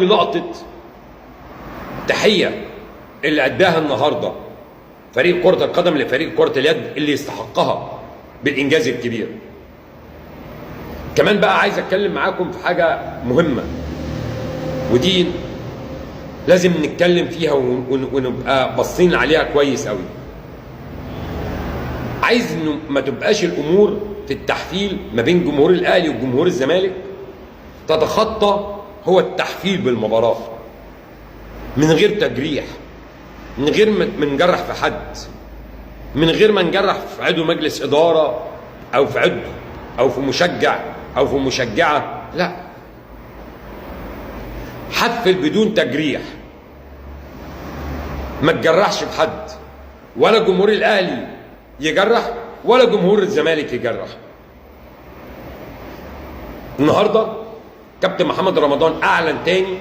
لقطة تحية اللي أداها النهاردة فريق كرة القدم لفريق كرة اليد اللي يستحقها بالإنجاز الكبير. كمان بقى عايز أتكلم معاكم في حاجة مهمة، ودي لازم نتكلم فيها ونبقى باصين عليها كويس قوي. عايز إنه ما تبقاش الأمور في التحفيل ما بين جمهور الأهلي وجمهور الزمالك تتخطى هو التحفيل بالمباراة من غير تجريح، من غير ما نجرح في حد، من غير ما نجرح في عضو مجلس إدارة أو في عضو أو في مشجع أو في مشجعة. لا، حفل بدون تجريح، ما تجرحش في حد، ولا جمهور الأهلي يجرح ولا جمهور الزمالك يجرح. النهارده كابتن محمد رمضان أعلن تاني